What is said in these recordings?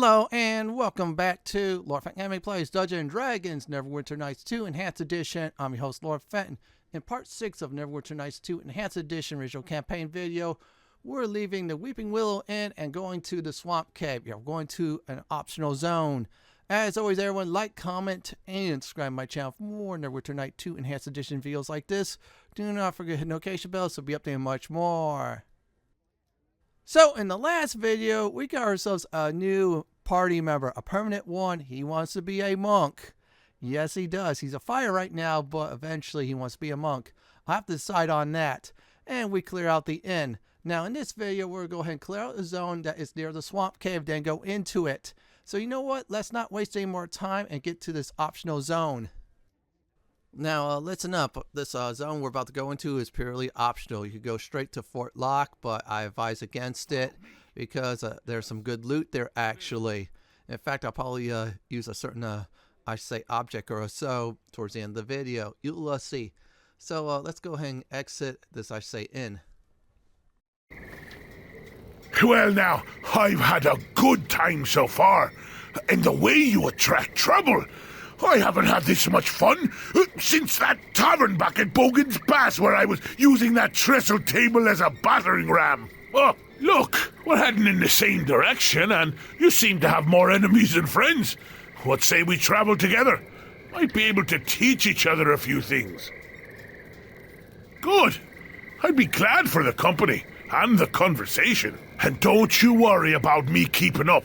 Hello and welcome back to Lord Fenton Anime Plays Dungeons & Dragons Neverwinter Nights 2 Enhanced Edition. I'm your host Lord Fenton. In part 6 of Neverwinter Nights 2 Enhanced Edition original campaign video, we're leaving the Weeping Willow Inn and going to the Swamp Cave. We're going to an optional zone. As always, everyone, like, comment, and subscribe to my channel for more Neverwinter Nights 2 Enhanced Edition videos like this. Do not forget to hit the notification bell so we'll be updating much more. So, in the last video, we got ourselves a new party member, a permanent one. He wants to be a monk. Yes, he does. He's a fighter right now, but eventually he wants to be a monk. I'll have to decide on that. And we clear out the inn. Now, in this video, we're going to go ahead and clear out the zone that is near the Swamp Cave, then go into it. So, you know what? Let's not waste any more time and get to this optional zone. Now, listen up. This zone we're about to go into is purely optional. You could go straight to Fort Locke, but I advise against it because there's some good loot there, actually. In fact, I'll probably use a certain, I say, object or so towards the end of the video. You'll see. So, let's go ahead and exit this, I say, inn. Well now, I've had a good time so far. And the way you attract trouble, I haven't had this much fun since that tavern back at Bogan's Bass where I was using that trestle table as a battering ram. Oh, look, we're heading in the same direction and you seem to have more enemies than friends. What say we travel together? Might be able to teach each other a few things. Good. I'd be glad for the company and the conversation. And don't you worry about me keeping up.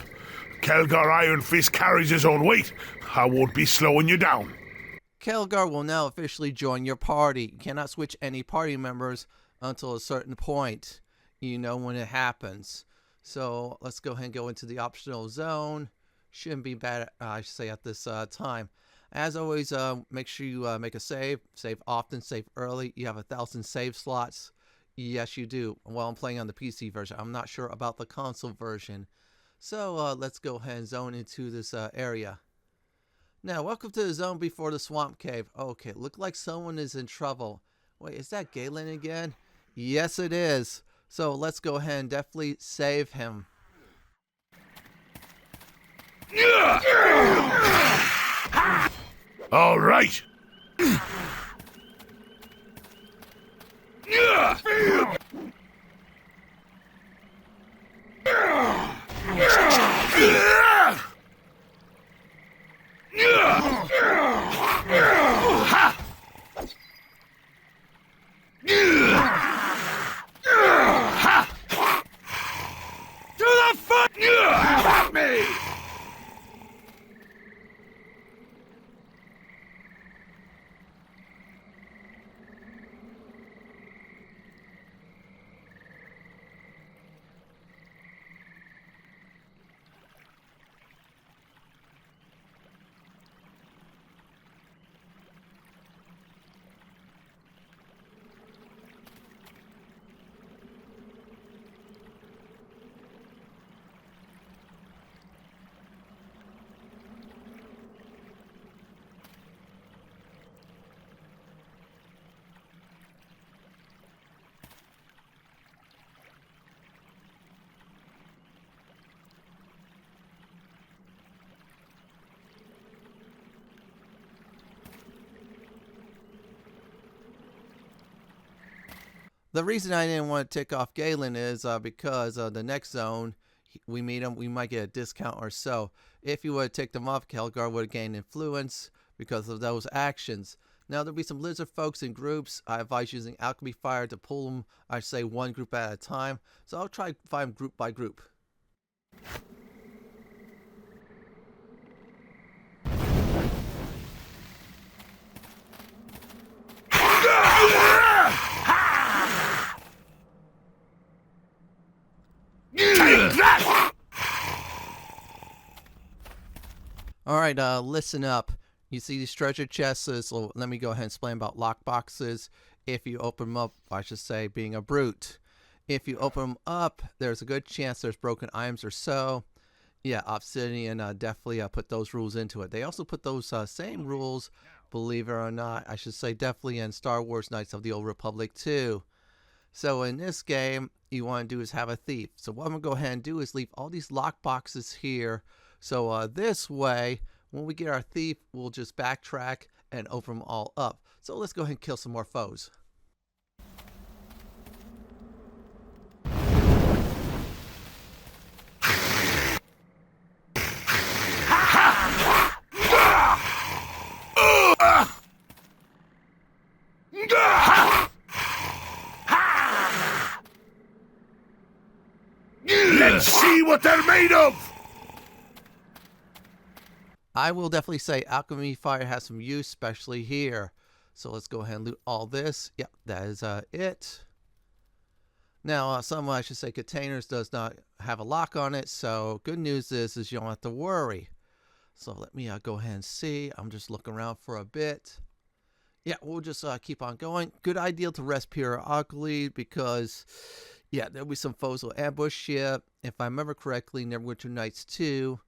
Khelgar Iron Fist carries his own weight. I won't be slowing you down. Khelgar will now officially join your party. You cannot switch any party members until a certain point. You know when it happens. So let's go ahead and go into the optional zone. Shouldn't be bad, I should say, at this time. As always, make sure you make a save. Save often, save early. You have 1,000 save slots. Yes, you do. Well, I'm playing on the PC version. I'm not sure about the console version. So let's go ahead and zone into this area. Now, welcome to the zone before the Swamp Cave. Okay, look like someone is in trouble. Wait, is that Galen again? Yes, it is. So let's go ahead and definitely save him. All right. The reason I didn't want to tick off Galen is because the next zone, we meet him, we might get a discount or so. If you would have ticked him off, Khelgar would have gained influence because of those actions. Now, there'll be some lizard folks in groups. I advise using alchemy fire to pull them, I say, one group at a time. So I'll try to find group by group. Alright, listen up. You see these treasure chests, so let me go ahead and explain about lock boxes. If you open them up, I should say, being a brute. If you open them up, there's a good chance there's broken items or so. Yeah, Obsidian definitely put those rules into it. They also put those same rules, believe it or not, I should say definitely in Star Wars Knights of the Old Republic too. So in this game, you want to do is have a thief. So what I'm going to go ahead and do is leave all these lock boxes here So this way, when we get our thief, we'll just backtrack and open them all up. So let's go ahead and kill some more foes. Let's see what they're made of! I will definitely say alchemy fire has some use, especially here. So let's go ahead and loot all this. Yep, that is it. Now, some, I should say, containers does not have a lock on it. So good news is you don't have to worry. So let me go ahead and see. I'm just looking around for a bit. Yeah, we'll just keep on going. Good idea to rest periodically because, yeah, there'll be some foes will ambush you. If I remember correctly, Neverwinter Nights 2,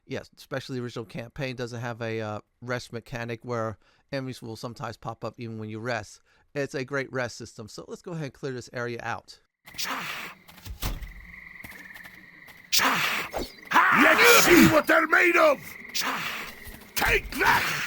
yes, especially the original campaign, doesn't have a rest mechanic where enemies will sometimes pop up even when you rest. It's a great rest system. So let's go ahead and clear this area out. Let's see what they're made of! Take that!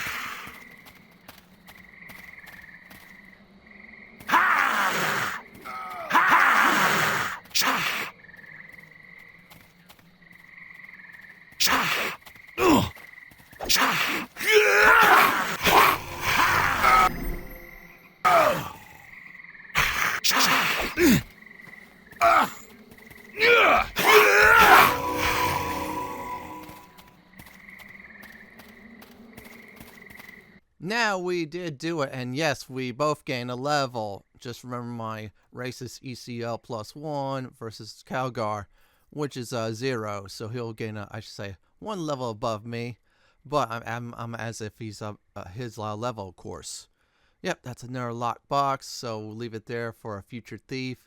Now we did do it, and yes, we both gain a level. Just remember my race is ECL +1 versus Khelgar, which is 0. So he'll gain I should say 1 level above me, but I'm as if he's his level, of course. Yep, that's another locked box, so we'll leave it there for a future thief.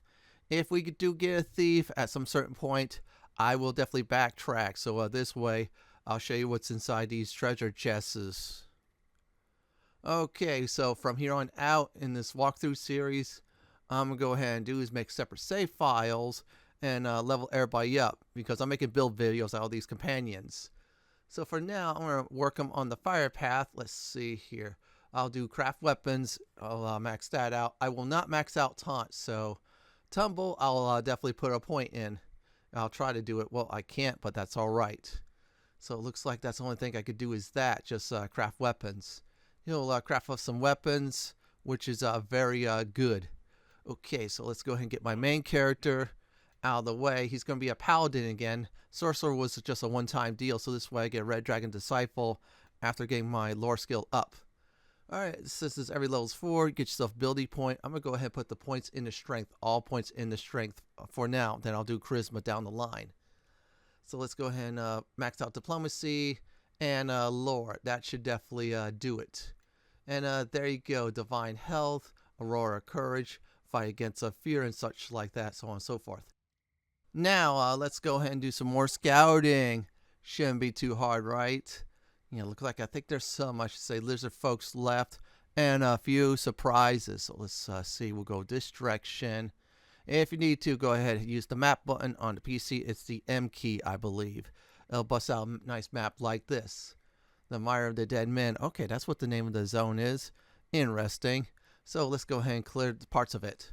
If we do get a thief at some certain point, I will definitely backtrack. So this way, I'll show you what's inside these treasure chests. Okay, so from here on out in this walkthrough series, I'm going to go ahead and do is make separate save files and level everybody up because I'm making build videos out of these companions. So for now, I'm going to work them on the fire path. Let's see here. I'll do craft weapons. I'll max that out. I will not max out taunt, so tumble, I'll definitely put a point in. I'll try to do it. Well, I can't, but that's all right. So it looks like that's the only thing I could do is that, just craft weapons. He'll craft up some weapons, which is very good. Okay, so let's go ahead and get my main character out of the way. He's going to be a paladin again. Sorcerer was just a one-time deal, so this way I get Red Dragon Disciple after getting my lore skill up. Alright, this is every level's 4. Get yourself ability point. I'm going to go ahead and put the points into strength. All points into strength for now. Then I'll do charisma down the line. So let's go ahead and max out diplomacy and lore. That should definitely do it. And there you go. Divine health, aurora courage, fight against fear and such like that, so on and so forth. Now let's go ahead and do some more scouting. Shouldn't be too hard, right? You know, look like I think there's some, I should say, lizard folks left and a few surprises. So let's see. We'll go this direction. If you need to, go ahead and use the map button on the PC. It's the M key, I believe. It'll bust out a nice map like this. The Mire of the Dead Men. Okay, that's what the name of the zone is. Interesting. So let's go ahead and clear parts of it.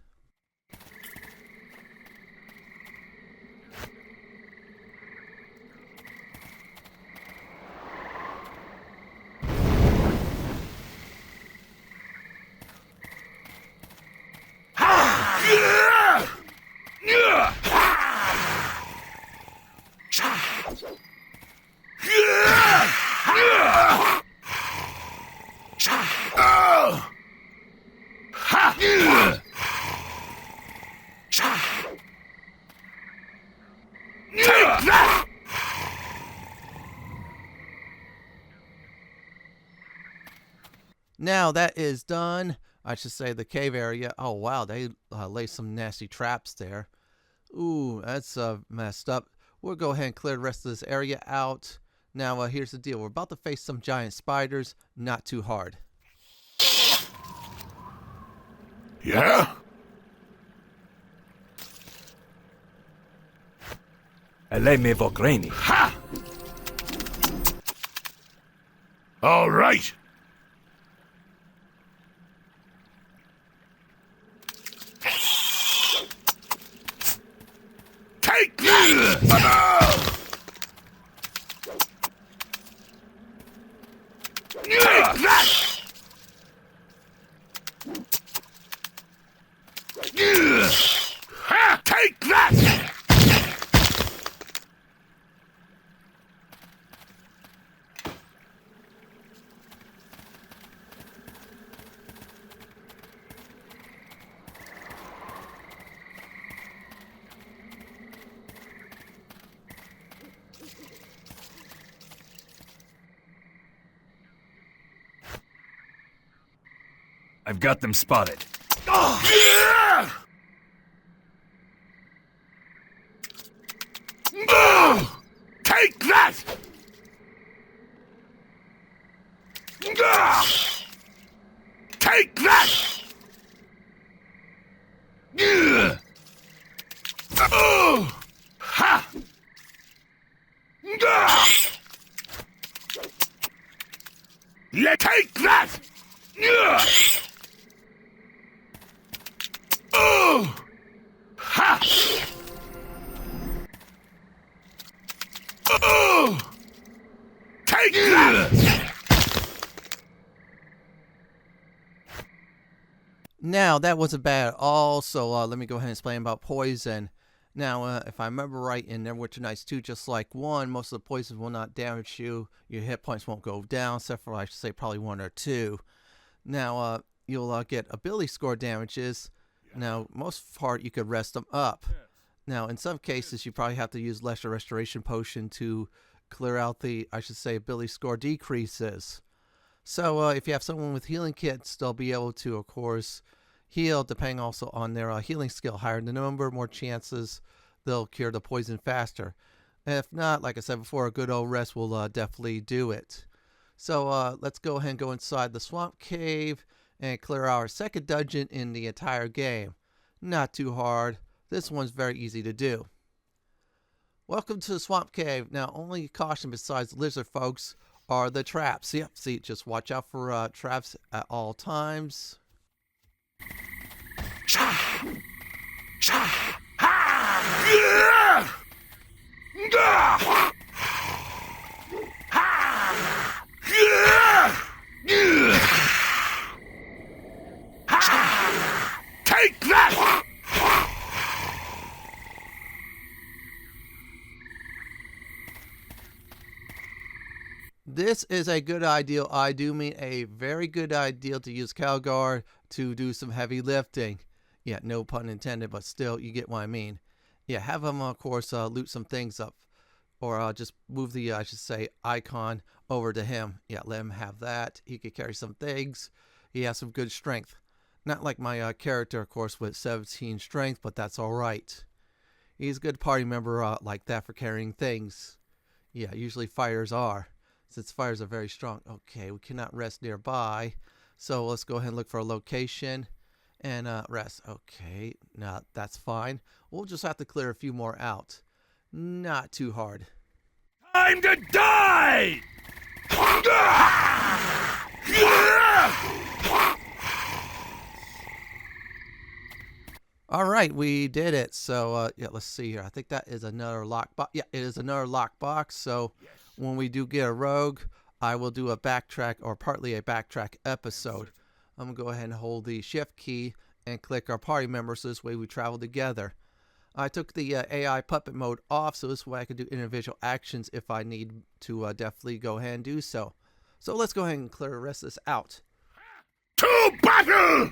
Now that is done. I should say the cave area. Oh wow, they lay some nasty traps there. Ooh, that's messed up. We'll go ahead and clear the rest of this area out. Now here's the deal. We're about to face some giant spiders. Not too hard. Yeah? Lei me vogreni. Ha! All right. Take that! Take that! Ha! Take that! I've got them spotted. Yeah! Take that! Take that! Ha! Yeah, take that! Ha! Take that! Now, that wasn't bad at all, so let me go ahead and explain about poison. Now, if I remember right, in Neverwinter Nights 2, just like 1, most of the poisons will not damage you. Your hit points won't go down, except for, I should say, probably 1 or 2. Now, you'll get ability score damages. Now, most part, you could rest them up. Now, in some cases, you probably have to use lesser restoration potion to clear out the, I should say, ability score decreases. So, if you have someone with healing kits, they'll be able to, of course, heal, depending also on their healing skill. Higher the number, more chances they'll cure the poison faster. And if not, like I said before, a good old rest will definitely do it. So, let's go ahead and go inside the Swamp Cave and clear our second dungeon in the entire game. Not too hard. This one's very easy to do. Welcome to the Swamp Cave. Now, only caution besides lizard folks are the traps. Yep, see, just watch out for traps at all times. Take that! This is a good idea. I do mean a very good idea to use Khelgar to do some heavy lifting. Yeah, no pun intended, but still, you get what I mean. Yeah, have him, of course, loot some things up. Or just move the, I should say, icon over to him. Yeah, let him have that. He could carry some things. He has some good strength. Not like my character, of course, with 17 strength, but that's alright. He's a good party member like that for carrying things. Yeah, usually fighters are, since fighters are very strong. Okay, we cannot rest nearby. So let's go ahead and look for a location and rest. Okay, now that's fine. We'll just have to clear a few more out. Not too hard. Time to die! All right, we did it. So yeah, let's see here. I think that is another lockbox. Yeah, it is another lockbox. So when we do get a rogue, I will do a backtrack or partly a backtrack episode. I'm gonna go ahead and hold the shift key and click our party members. So this way we travel together. I took the AI puppet mode off, so this way I can do individual actions if I need to definitely go ahead and do so. So let's go ahead and clear the rest of this out. To battle!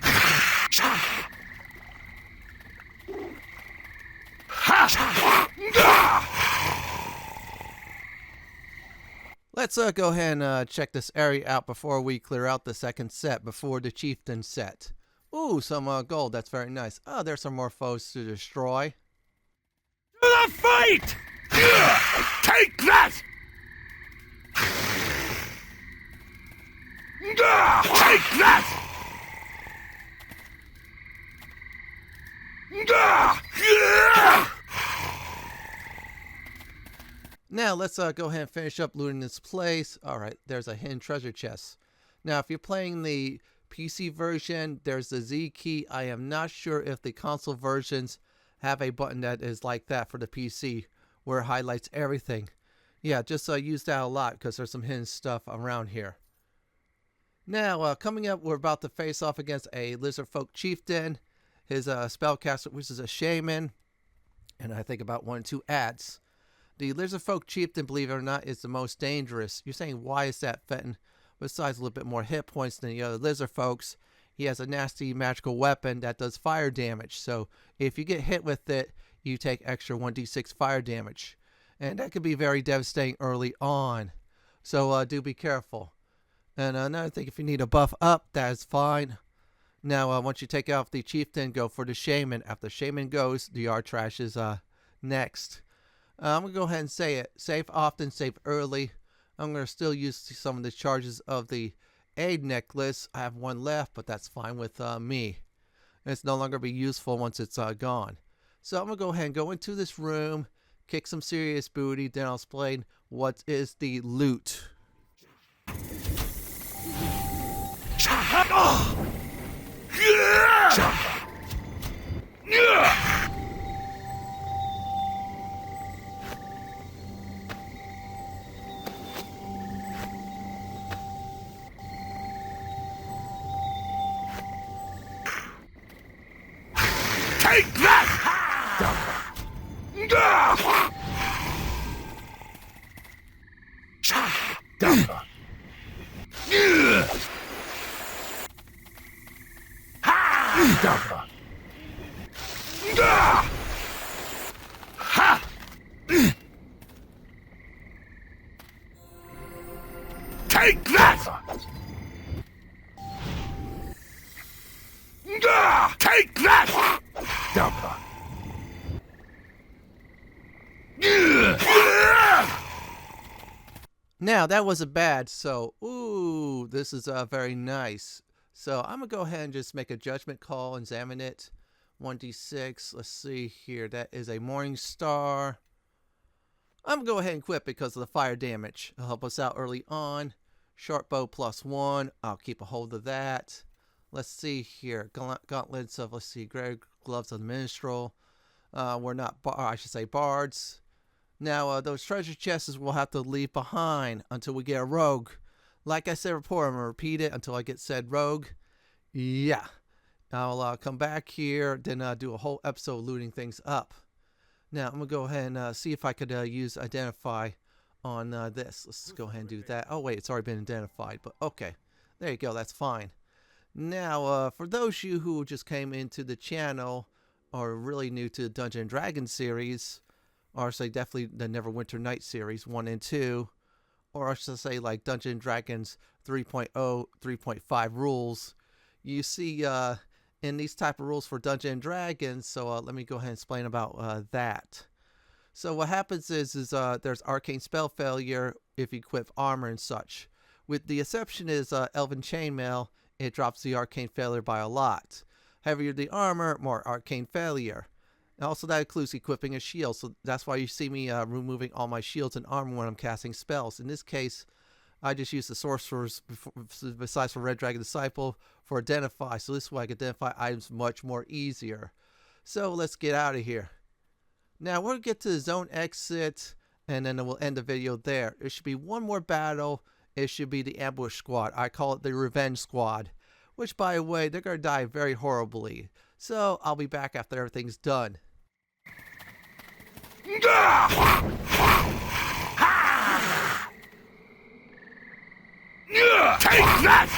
Let's go ahead and check this area out before we clear out the second set, before the Chieftain set. Ooh, some gold. That's very nice. Oh, there's some more foes to destroy. To the fight! Take that! Take that! Now let's go ahead and finish up looting this place. Alright, there's a hidden treasure chest. Now if you're playing the PC version, there's the Z key. I am not sure if the console versions have a button that is like that for the PC, where it highlights everything. Yeah, just use that a lot because there's some hidden stuff around here. Now, coming up, we're about to face off against a Lizardfolk Chieftain, his spellcaster, which is a shaman, and I think about 1 and 2 ads. The Lizardfolk Chieftain, believe it or not, is the most dangerous. You're saying, why is that, Fenton? Besides a little bit more hit points than the other Lizardfolks, he has a nasty magical weapon that does fire damage. So if you get hit with it, you take extra 1d6 fire damage. And that could be very devastating early on. So do be careful. And another thing, if you need a buff up, that is fine. Now, once you take out the Chieftain, go for the Shaman. After the Shaman goes, the R-Trash is next. I'm going to go ahead and say it. Save often, save early. I'm going to still use some of the charges of the aid necklace. I have 1 left, but that's fine with me. It's no longer be useful once it's gone. So I'm going to go ahead and go into this room, kick some serious booty, then I'll explain what is the loot. Take that! Take that! Take that! Now, that wasn't bad, so, ooh, this is very nice. So, I'm going to go ahead and just make a judgment call, examine it. 1d6, let's see here, that is a Morning Star. I'm going to go ahead and quit because of the fire damage. It'll help us out early on. Short bow +1, I'll keep a hold of that. Let's see here, gauntlets of, let's see, gray gloves of the minstrel. We're not, I should say, bards. Now, those treasure chests we'll have to leave behind until we get a rogue. Like I said before, I'm going to repeat it until I get said rogue. Yeah. I'll come back here, then do a whole episode looting things up. Now, I'm going to go ahead and see if I could use identify on this. Let's go ahead and do that. Oh, wait, it's already been identified, but okay. There you go, that's fine. Now, for those of you who just came into the channel or really new to the Dungeons & Dragons series, or say definitely the Neverwinter Nights series 1 and 2, or I should say like Dungeons & Dragons 3.0, 3.5 rules, you see in these type of rules for Dungeons & Dragons, so let me go ahead and explain about that. So what happens is there's arcane spell failure if you equip armor and such. With the exception is Elven Chainmail, it drops the arcane failure by a lot. Heavier the armor, more arcane failure. And also that includes equipping a shield, so that's why you see me removing all my shields and armor when I'm casting spells. In this case, I just use the sorcerers besides for Red Dragon Disciple for identify, so this way I can identify items much more easier. So let's get out of here. Now we'll get to the zone exit, and then we'll end the video there. There should be one more battle. It should be the ambush squad. I call it the revenge squad, which by the way, they're going to die very horribly. So I'll be back after everything's done. Take that!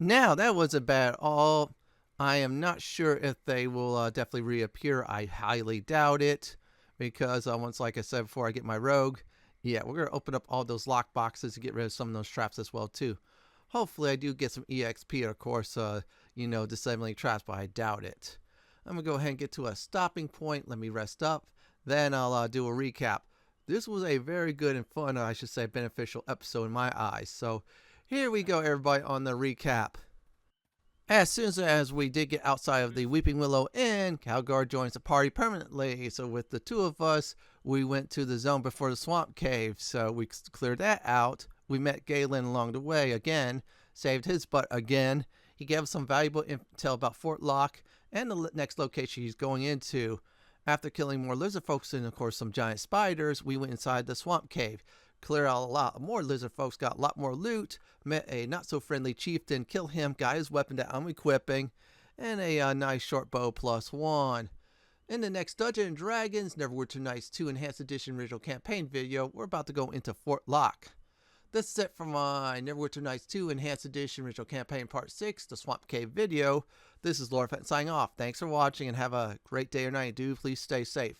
Now, that wasn't bad at all. I am not sure if they will definitely reappear. I highly doubt it. Because once, like I said before, I get my rogue, yeah, we're going to open up all those lock boxes to get rid of some of those traps as well, too. Hopefully, I do get some EXP, of course, you know, disabling traps, but I doubt it. I'm going to go ahead and get to a stopping point. Let me rest up. Then I'll do a recap. This was a very good and fun, I should say, beneficial episode in my eyes. So here we go, everybody, on the recap. As soon as we did get outside of the Weeping Willow Inn, Khelgar joins the party permanently. So with the two of us, we went to the zone before the Swamp Cave. So we cleared that out. We met Galen along the way again, saved his butt again. He gave us some valuable intel about Fort Locke and the next location he's going into. After killing more lizard folks and of course some giant spiders, we went inside the Swamp Cave. Cleared out a lot more lizard folks, got a lot more loot, met a not so friendly chieftain, killed him, got his weapon that I'm equipping, and a nice short bow +1. In the next Dungeons & Dragons Neverwinter Nights 2 Enhanced Edition original campaign video, we're about to go into Fort Locke. This is it for my Neverwinter Nights 2 Enhanced Edition original campaign part 6, the Swamp Cave video. This is Lord Fenton signing off. Thanks for watching and have a great day or night. Do please stay safe.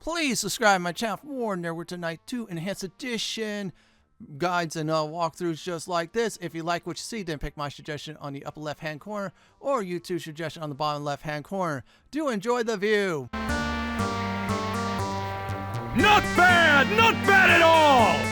Please subscribe to my channel for more Neverwinter Nights 2 Enhanced Edition guides and walkthroughs just like this. If you like what you see, then pick my suggestion on the upper left hand corner or YouTube suggestion on the bottom left hand corner. Do enjoy the view. Not bad! Not bad at all!